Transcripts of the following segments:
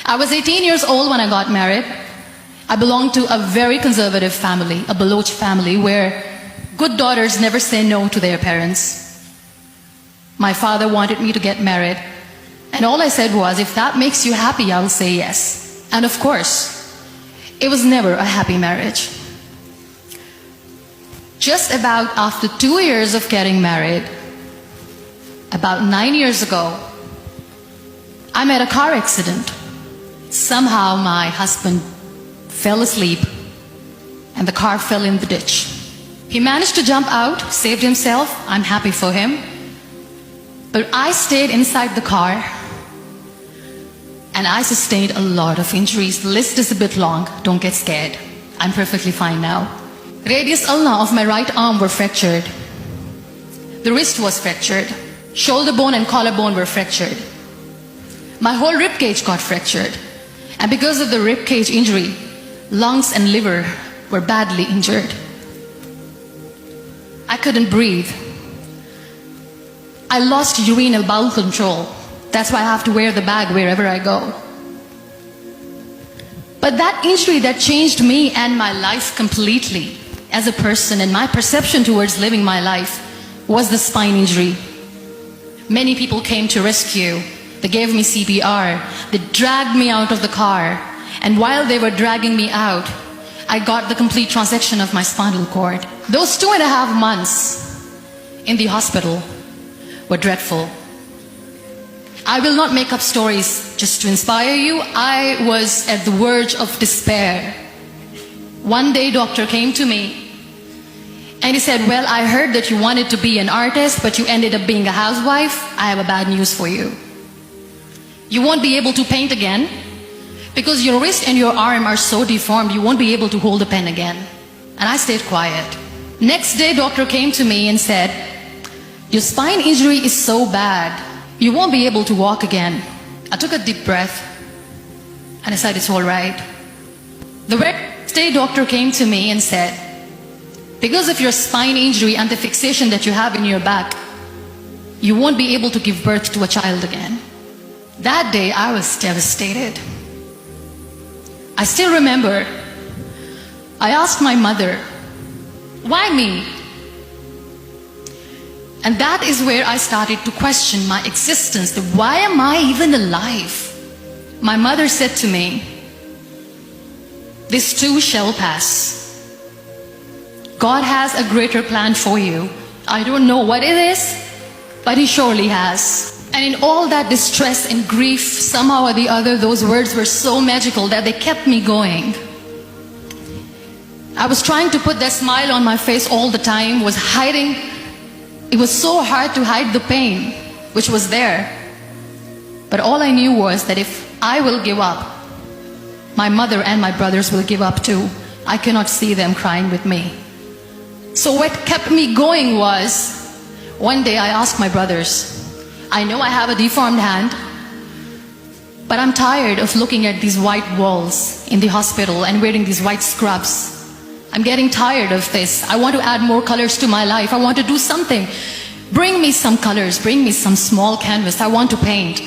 I was 18 years old when I got married. I belonged to a very conservative family, a Baloch family, where good daughters never say no to their parents. My father wanted me to get married, and all I said was, if that makes you happy, I will say yes. And of course, it was never a happy marriage. Just about after 2 years of getting married, about 9 years ago, I met a car accident. Somehow my husband fell asleep and the car fell in the ditch. He managed to jump out, saved himself. I'm happy for him. But I stayed inside the car and I sustained a lot of injuries. The list is a bit long. Don't get scared. I'm perfectly fine now. Radius ulna of my right arm were fractured. The wrist was fractured. Shoulder bone and collarbone were fractured. My whole rib cage got fractured. And because of the rib cage injury, lungs and liver were badly injured. I couldn't breathe. I lost urinary bowel control. That's why I have to wear the bag wherever I go. But that injury that changed me and my life completely as a person, and my perception towards living my life, was the spine injury. Many people came to rescue. They gave me CPR. They dragged me out of the car. And while they were dragging me out, I got the complete transection of my spinal cord. Those 2.5 months in the hospital were dreadful. I will not make up stories just to inspire you. I was at the verge of despair. One day, doctor came to me and he said, well, I heard that you wanted to be an artist, but you ended up being a housewife. I have a bad news for you. You won't be able to paint again because your wrist and your arm are so deformed, you won't be able to hold a pen again. And I stayed quiet. Next day, doctor came to me and said, your spine injury is so bad, you won't be able to walk again. I took a deep breath and I said, it's all right. The next day, doctor came to me and said, because of your spine injury and the fixation that you have in your back, you won't be able to give birth to a child again. That day, I was devastated. I still remember, I asked my mother, why me? And that is where I started to question my existence. Why am I even alive? My mother said to me, this too shall pass. God has a greater plan for you. I don't know what it is, but He surely has. And in all that distress and grief, somehow or the other, those words were so magical that they kept me going. I was trying to put that smile on my face all the time, was hiding. It was so hard to hide the pain, which was there. But all I knew was that if I will give up, my mother and my brothers will give up too. I cannot see them crying with me. So what kept me going was, one day I asked my brothers, I know I have a deformed hand, but I'm tired of looking at these white walls in the hospital and wearing these white scrubs. I'm getting tired of this. I want to add more colors to my life. I want to do something. Bring me some colors. Bring me some small canvas. I want to paint.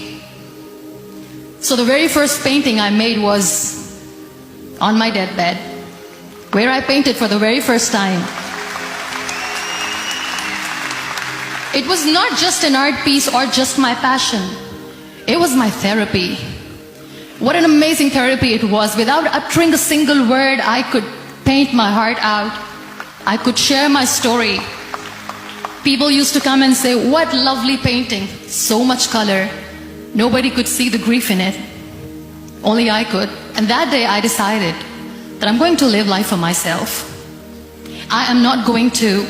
So the very first painting I made was on my deathbed, where I painted for the very first time. It was not just an art piece or just my passion. It was my therapy. What an amazing therapy it was. Without uttering a single word, I could paint my heart out. I could share my story. People used to come and say, what lovely painting. So much color. Nobody could see the grief in it. Only I could. And that day I decided that I'm going to live life for myself. I am not going to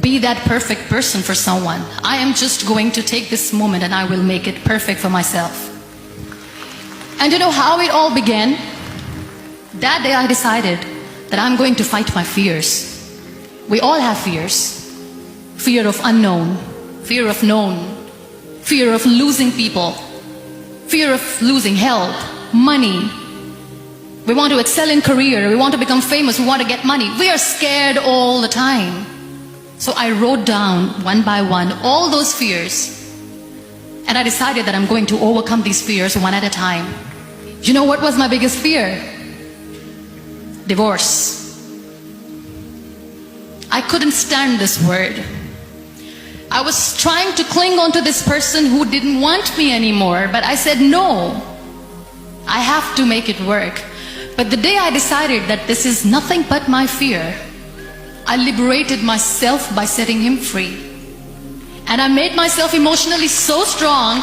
be that perfect person for someone. I am just going to take this moment and I will make it perfect for myself. And you know how it all began? That day I decided that I'm going to fight my fears. We all have fears. Fear of unknown, fear of known, fear of losing people, fear of losing health, money. We want to excel in career, we want to become famous, we want to get money. We are scared all the time. So I wrote down one by one all those fears, and I decided that I'm going to overcome these fears one at a time. You know what was my biggest fear? Divorce. I couldn't stand this word. I was trying to cling on to this person who didn't want me anymore, but I said no. I have to make it work. But the day I decided that this is nothing but my fear, I liberated myself by setting him free. And I made myself emotionally so strong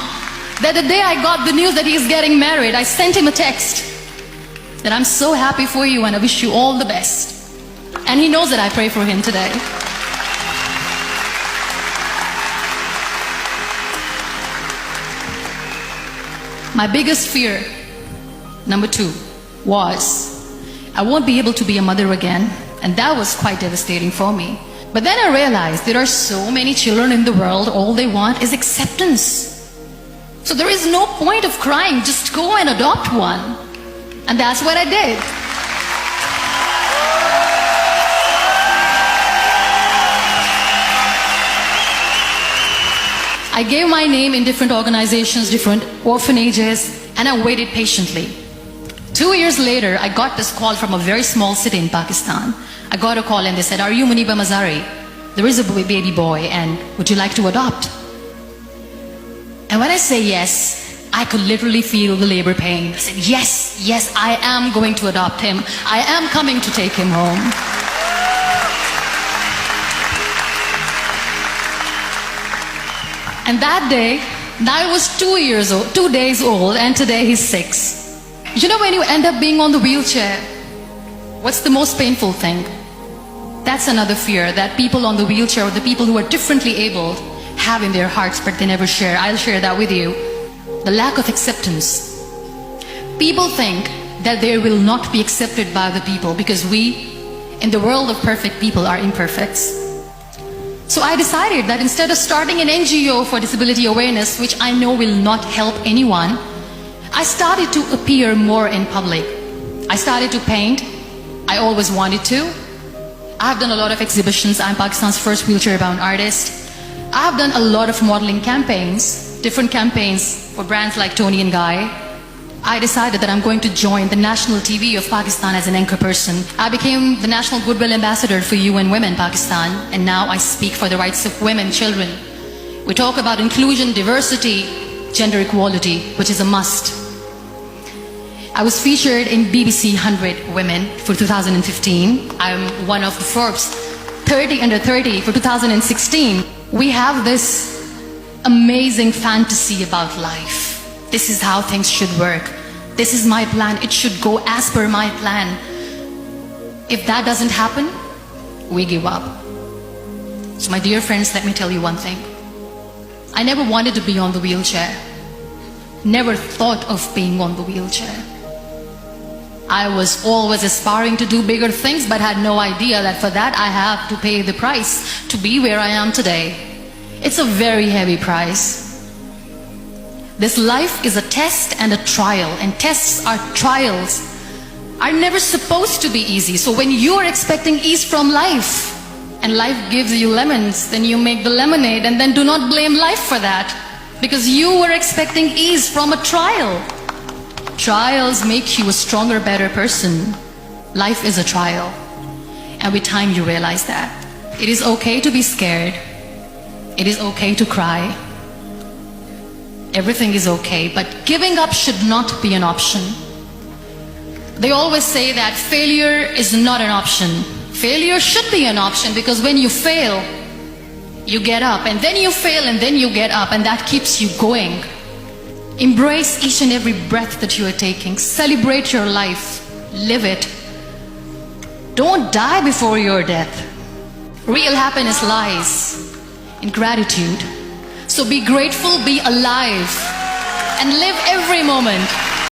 that the day I got the news that he's getting married, I sent him a text that I'm so happy for you and I wish you all the best. And he knows that I pray for him today. My biggest fear, number 2, was I won't be able to be a mother again, and that was quite devastating for me. But then I realized there are so many children in the world, all they want is acceptance. So there is no point of crying, just go and adopt one. And that's what I did. I gave my name in different organizations, different orphanages, and I waited patiently. 2 years later, I got this call from a very small city in Pakistan. I got a call and they said, "Are you munibah mazarai? There is a baby boy and would you like to adopt?" And when I say yes, I could literally feel the labor pain. I said, yes, I am going to adopt him. I am coming to take him home. And that day, I was 2 days old, and today he's 6. You know, when you end up being on the wheelchair, what's the most painful thing? That's another fear that people on the wheelchair, or the people who are differently abled, have in their hearts, but they never share. I'll share that with you. The lack of acceptance. People think that they will not be accepted by the people because we, in the world of perfect people, are imperfects. So I decided that instead of starting an NGO for disability awareness, which I know will not help anyone, I started to appear more in public. I started to paint. I always wanted to. I've done a lot of exhibitions. I'm Pakistan's first wheelchair-bound artist. I've done a lot of modeling campaigns, different campaigns for brands like Tony and Guy. I decided that I'm going to join the national TV of Pakistan as an anchor person. I became the National Goodwill Ambassador for UN Women Pakistan, and now I speak for the rights of women, children. We talk about inclusion, diversity, gender equality, which is a must. I was featured in BBC 100 Women for 2015. I'm one of the Forbes 30 under 30 for 2016. We have this amazing fantasy about life. This is how things should work. This is my plan. It should go as per my plan. If that doesn't happen, we give up. So my dear friends, let me tell you one thing. I never wanted to be on the wheelchair. Never thought of being on the wheelchair. I was always aspiring to do bigger things, but had no idea that for that I have to pay the price to be where I am today. It's a very heavy price. This life is a test and a trial, and tests or trials are never supposed to be easy. So when you are expecting ease from life, and life gives you lemons, then you make the lemonade, and then do not blame life for that, because you were expecting ease from a trial. Trials make you a stronger, better person. Life is a trial, and with time you realize that. It is okay to be scared. It is okay to cry. Everything is okay, but giving up should not be an option. They always say that failure is not an option. Failure should be an option, because when you fail, you get up, and then you fail, and then you get up, and that keeps you going. Embrace each and every breath that you are taking. Celebrate your life. Live it. Don't die before your death. Real happiness lies in gratitude. So be grateful, be alive, and live every moment.